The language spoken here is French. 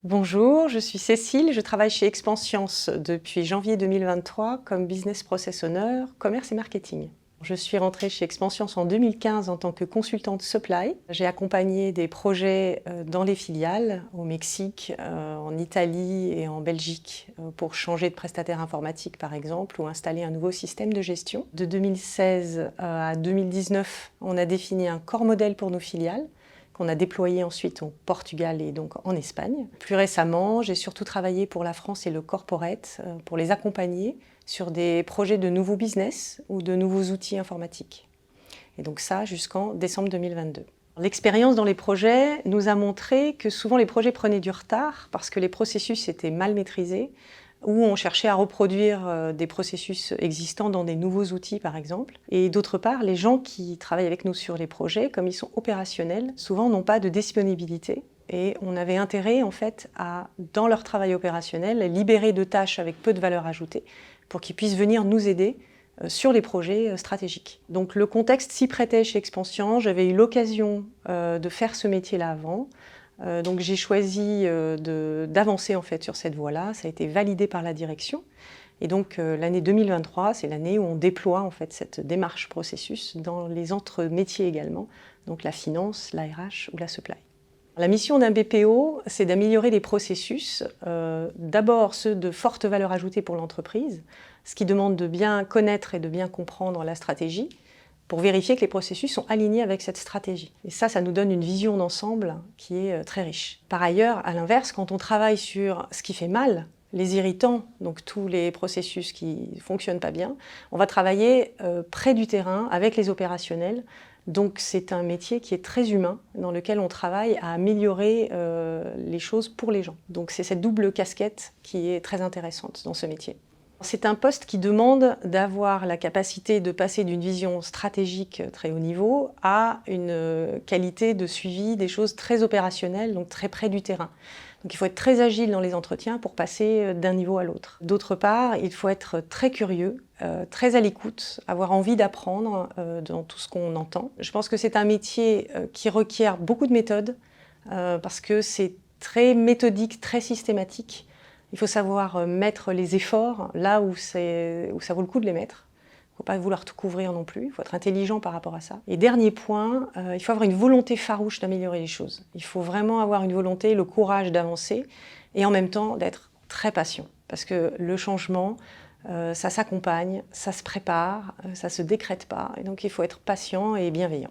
Bonjour, je suis Cécile, je travaille chez Expansience depuis janvier 2023 comme Business Process Owner, commerce et marketing. Je suis rentrée chez Expansience en 2015 en tant que consultante supply. J'ai accompagné des projets dans les filiales, au Mexique, en Italie et en Belgique, pour changer de prestataire informatique par exemple, ou installer un nouveau système de gestion. De 2016 à 2019, on a défini un corps modèle pour nos filiales, qu'on a déployé ensuite au Portugal et donc en Espagne. Plus récemment, j'ai surtout travaillé pour la France et le corporate pour les accompagner sur des projets de nouveaux business ou de nouveaux outils informatiques. Et donc ça jusqu'en décembre 2022. L'expérience dans les projets nous a montré que souvent les projets prenaient du retard parce que les processus étaient mal maîtrisés ou on cherchait à reproduire des processus existants dans des nouveaux outils par exemple. Et d'autre part, les gens qui travaillent avec nous sur les projets, comme ils sont opérationnels, souvent n'ont pas de disponibilité. Et on avait intérêt en fait à, dans leur travail opérationnel, libérer de tâches avec peu de valeur ajoutée pour qu'ils puissent venir nous aider sur les projets stratégiques. Donc le contexte s'y prêtait chez Expansiance, j'avais eu l'occasion de faire ce métier-là avant. Donc j'ai choisi d'avancer en fait sur cette voie-là, ça a été validé par la direction. Et donc l'année 2023, c'est l'année où on déploie en fait cette démarche processus dans les autres métiers également, donc la finance, la RH ou la supply. La mission d'un BPO, c'est d'améliorer les processus, d'abord ceux de forte valeur ajoutée pour l'entreprise, ce qui demande de bien connaître et de bien comprendre la stratégie, pour vérifier que les processus sont alignés avec cette stratégie. Et ça nous donne une vision d'ensemble qui est très riche. Par ailleurs, à l'inverse, quand on travaille sur ce qui fait mal, les irritants, donc tous les processus qui ne fonctionnent pas bien, on va travailler près du terrain avec les opérationnels. Donc c'est un métier qui est très humain, dans lequel on travaille à améliorer les choses pour les gens. Donc c'est cette double casquette qui est très intéressante dans ce métier. C'est un poste qui demande d'avoir la capacité de passer d'une vision stratégique très haut niveau à une qualité de suivi des choses très opérationnelles, donc très près du terrain. Donc il faut être très agile dans les entretiens pour passer d'un niveau à l'autre. D'autre part, il faut être très curieux, très à l'écoute, avoir envie d'apprendre dans tout ce qu'on entend. Je pense que c'est un métier qui requiert beaucoup de méthodes parce que c'est très méthodique, très systématique. Il faut savoir mettre les efforts là où ça vaut le coup de les mettre. Il ne faut pas vouloir tout couvrir non plus, il faut être intelligent par rapport à ça. Et dernier point, il faut avoir une volonté farouche d'améliorer les choses. Il faut vraiment avoir une volonté, le courage d'avancer et en même temps d'être très patient. Parce que le changement, ça s'accompagne, ça se prépare, ça ne se décrète pas. Et donc il faut être patient et bienveillant.